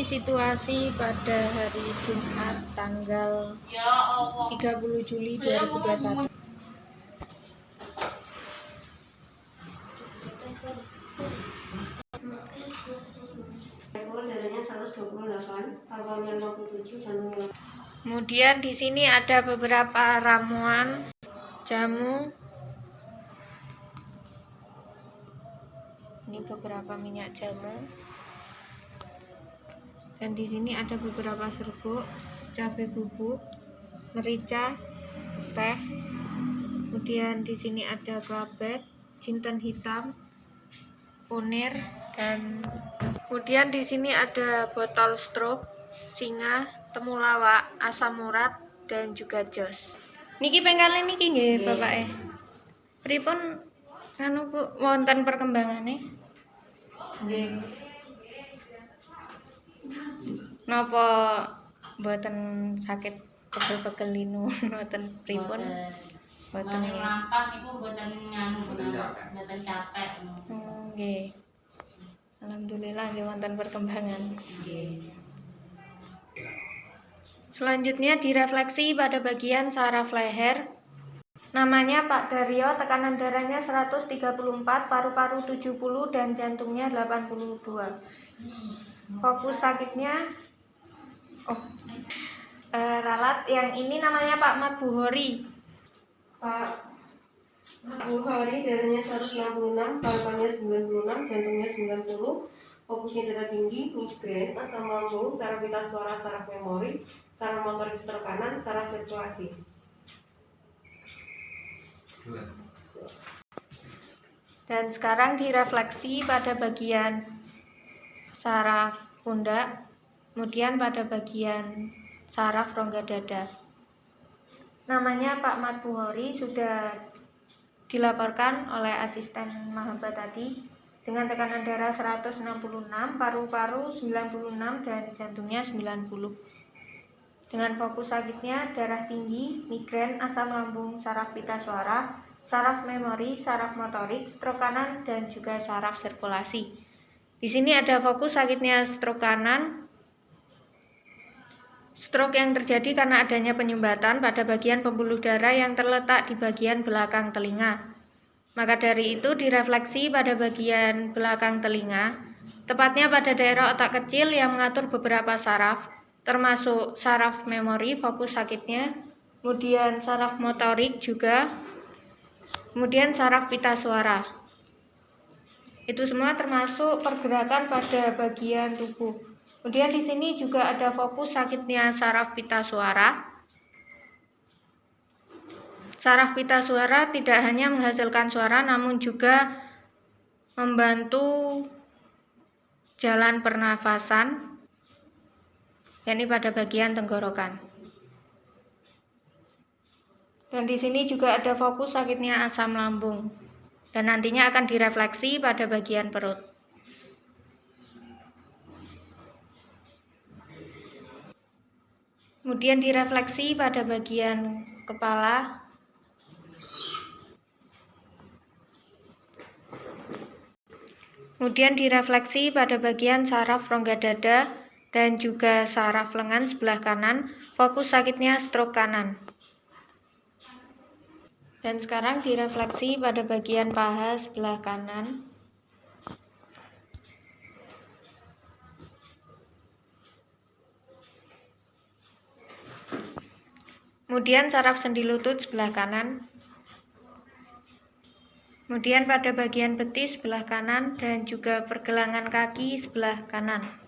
situasi pada hari Jumat tanggal 30 Juli 2021. Kemudian di sini ada beberapa ramuan jamu. Ini beberapa minyak jamu. Dan di sini ada beberapa serbuk, cabai bubuk, merica, teh. Kemudian di sini ada klabet, jinten hitam, kunir, dan kemudian di sini ada botol stroke, singa, temulawak, asam urat, dan juga jos. Niki pengkali niki nggih bapake. Pripun anu Bu wonten perkembangane? Nggih. Napa mboten sakit pegel-pegel linu mboten pripun? Mboten lampah niku mboten nganu mboten capek. Nggih. Alhamdulillah nggih wonten perkembangan. Nggih. Selanjutnya direfleksi pada bagian saraf leher. Namanya Pak Daryo, tekanan darahnya 134, paru-paru 70 dan jantungnya 82. Fokus sakitnya ralat yang ini namanya Pak Mat Buhori. Pak Buhori darahnya 166, paru-parunya 96, jantungnya 90, fokusnya darah tinggi, migrain, asam lambung, saraf pita suara, saraf memori, saraf motorik stroke kanan, saraf sirkulasi. Dan sekarang direfleksi pada bagian saraf pundak, kemudian pada bagian saraf rongga dada. Namanya Pak Mat Buhori, sudah dilaporkan oleh asisten Mahaba tadi dengan tekanan darah 166, paru-paru 96 dan jantungnya 90. Dengan fokus sakitnya darah tinggi, migrain, asam lambung, saraf pita suara, saraf memori, saraf motorik, stroke kanan dan juga saraf sirkulasi. Di sini ada fokus sakitnya stroke kanan. Stroke yang terjadi karena adanya penyumbatan pada bagian pembuluh darah yang terletak di bagian belakang telinga. Maka dari itu direfleksi pada bagian belakang telinga, tepatnya pada daerah otak kecil yang mengatur beberapa saraf, termasuk saraf memori, fokus sakitnya, kemudian saraf motorik juga, kemudian saraf pita suara. Itu semua termasuk pergerakan pada bagian tubuh. Kemudian di sini juga ada fokus sakitnya saraf pita suara. Saraf pita suara tidak hanya menghasilkan suara namun juga membantu jalan pernafasan, yakni pada bagian tenggorokan. Dan di sini juga ada fokus sakitnya asam lambung. Dan nantinya akan direfleksi pada bagian perut. Kemudian direfleksi pada bagian kepala. Kemudian direfleksi pada bagian saraf rongga dada dan juga saraf lengan sebelah kanan, fokus sakitnya stroke kanan. Dan sekarang direfleksi pada bagian paha sebelah kanan. Kemudian saraf sendi lutut sebelah kanan. Kemudian pada bagian betis sebelah kanan dan juga pergelangan kaki sebelah kanan.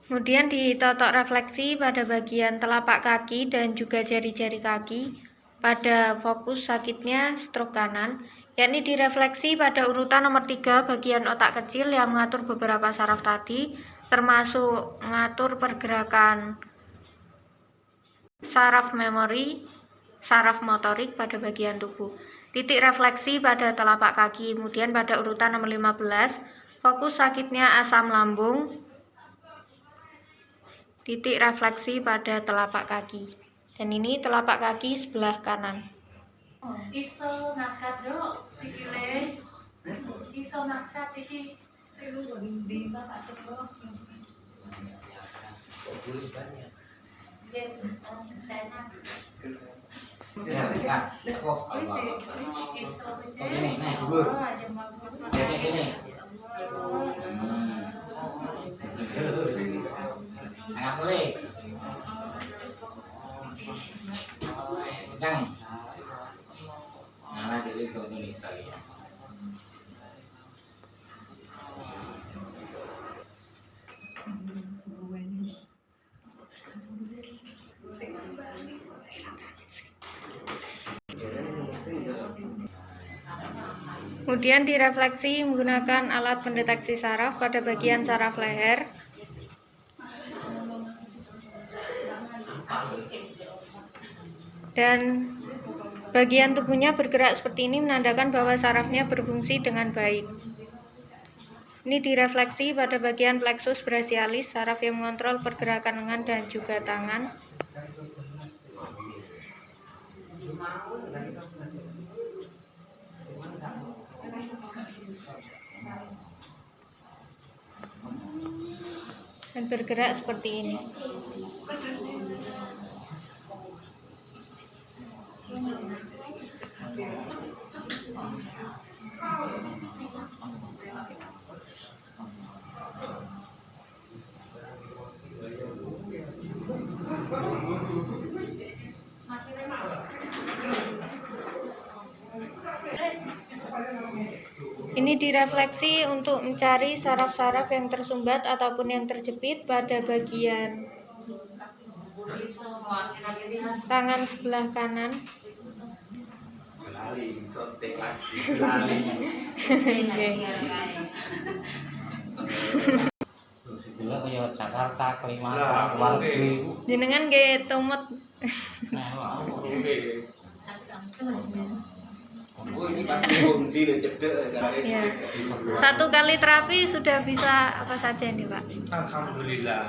Kemudian ditotok refleksi pada bagian telapak kaki dan juga jari-jari kaki pada fokus sakitnya stroke kanan, yakni direfleksi pada urutan nomor 3 bagian otak kecil yang mengatur beberapa saraf tadi, termasuk mengatur pergerakan saraf memori, saraf motorik pada bagian tubuh. Titik refleksi pada telapak kaki. Kemudian pada urutan nomor 15, fokus sakitnya asam lambung, titik refleksi pada telapak kaki. Dan ini telapak kaki sebelah kanan. Iso ngangkat dok sikile. Iso nakat iki sing lu ndi Pak Teko. Boleh banyak. Dia tenan. Ya, kok Iso aja. Ini, nah, dulu. Aja bagus. Ini. Nggak boleh. Kencang. Nah, jadi itu Indonesia ya. Kemudian direfleksi menggunakan alat pendeteksi saraf pada bagian saraf leher. Dan bagian tubuhnya bergerak seperti ini menandakan bahwa sarafnya berfungsi dengan baik. Ini direfleksi pada bagian plexus brachialis, saraf yang mengontrol pergerakan lengan dan juga tangan. Dan bergerak seperti ini. Ini direfleksi untuk mencari saraf-saraf yang tersumbat ataupun yang terjepit pada bagian tangan sebelah kanan. Dulu kayak Jakarta, Kalimantan, Wargi. Jenengan nggih tumut. Ya. Satu kali terapi sudah bisa apa saja ini, Pak? Alhamdulillah.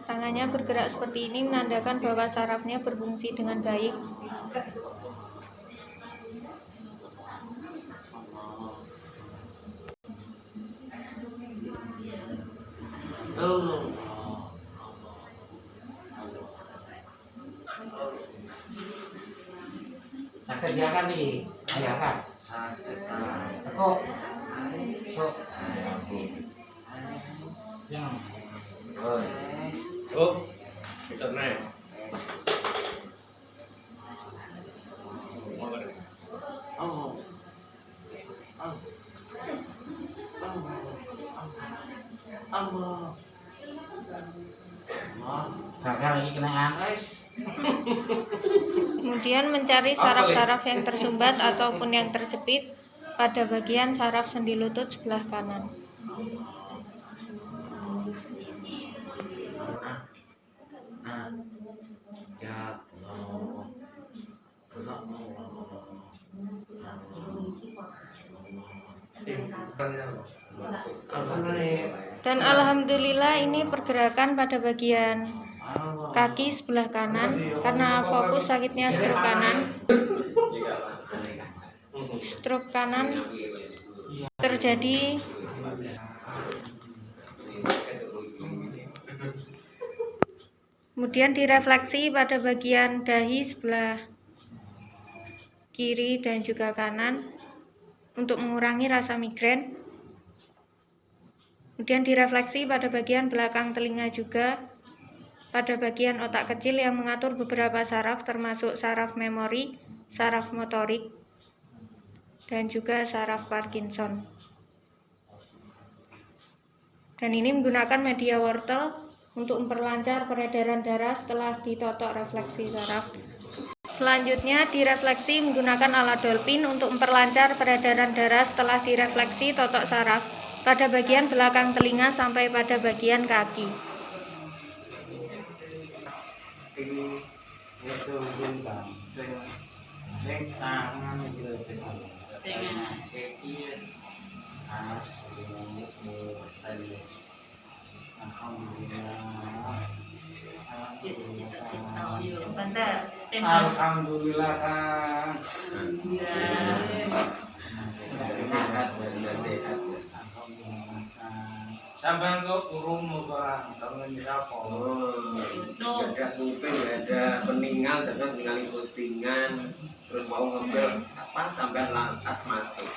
Tangannya bergerak seperti ini menandakan bahwa sarafnya berfungsi dengan baik. Sakit dia kan nih, ayah kan? Sakit. Tekuk. Sok. Jangan. Oh, bisa naik. Gagal lagi kenaan es. Kemudian mencari saraf-saraf yang tersumbat ataupun yang terjepit pada bagian saraf sendi lutut sebelah kanan. Dan alhamdulillah ini pergerakan pada bagian kaki sebelah kanan karena fokus sakitnya stroke kanan. Stroke kanan terjadi kemudian direfleksi pada bagian dahi sebelah kiri dan juga kanan untuk mengurangi rasa migrain. Kemudian direfleksi pada bagian belakang telinga juga, pada bagian otak kecil yang mengatur beberapa saraf termasuk saraf memori, saraf motorik, dan juga saraf Parkinson. Dan ini menggunakan media wortel untuk memperlancar peredaran darah setelah ditotok refleksi saraf. Selanjutnya direfleksi menggunakan alat dolphin untuk memperlancar peredaran darah setelah direfleksi totok saraf pada bagian belakang telinga sampai pada bagian kaki. Bentar. Tempo. Alhamdulillah kan. Sampai kok urung musola kalau nyapa. Ada kuping, ada peninggal, terus ninggalin postingan, terus mau ngambil apa sampai langsat masuk.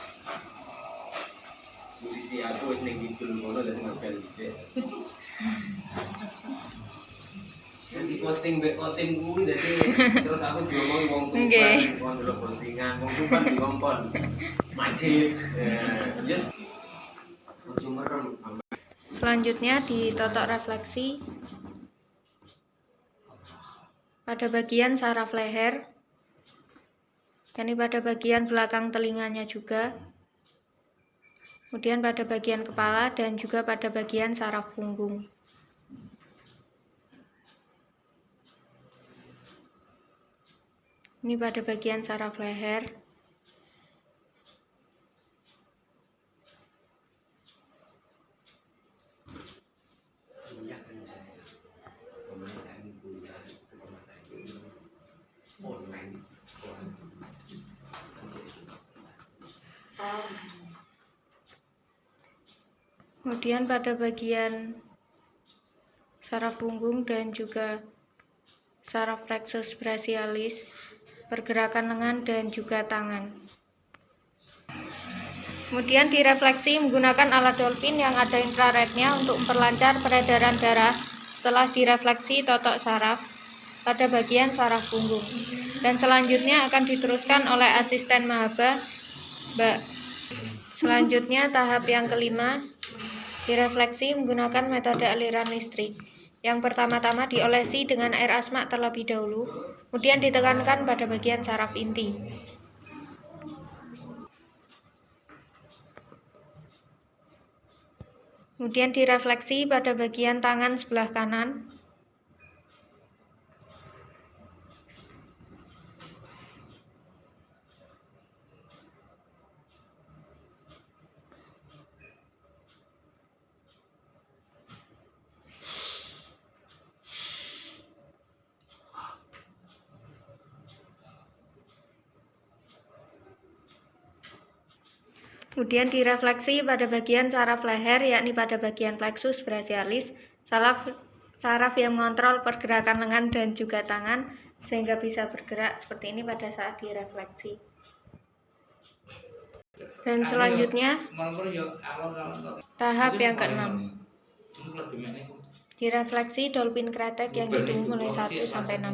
Posisi aku wis ning kidul ngono dadi ngambil iki. Jadi posting mbek konten kuwi dadi terus aku diomong wong tuban, wong delok postingan, wong tuban dikompon. Majid. Ya. Ojo merem. Selanjutnya di totok refleksi pada bagian saraf leher, yakni pada bagian belakang telinganya juga, kemudian pada bagian kepala dan juga pada bagian saraf punggung. Ini pada bagian saraf leher. Kemudian pada bagian saraf punggung dan juga saraf plexus brachialis, pergerakan lengan dan juga tangan. Kemudian direfleksi menggunakan alat Dolphin yang ada infrarednya untuk memperlancar peredaran darah setelah direfleksi totok saraf pada bagian saraf punggung. Dan selanjutnya akan diteruskan oleh asisten Mahaba, Mbak. Selanjutnya tahap yang kelima, direfleksi menggunakan metode aliran listrik. Yang pertama-tama diolesi dengan air asmak terlebih dahulu, kemudian ditekankan pada bagian saraf inti. Kemudian direfleksi pada bagian tangan sebelah kanan. Kemudian direfleksi pada bagian saraf leher, yakni pada bagian plexus brachialis, saraf yang mengontrol pergerakan lengan dan juga tangan, sehingga bisa bergerak seperti ini pada saat direfleksi. Dan selanjutnya, tahap yang keenam, direfleksi Dolphin kretek yang dihitung mulai 1 sampai 6.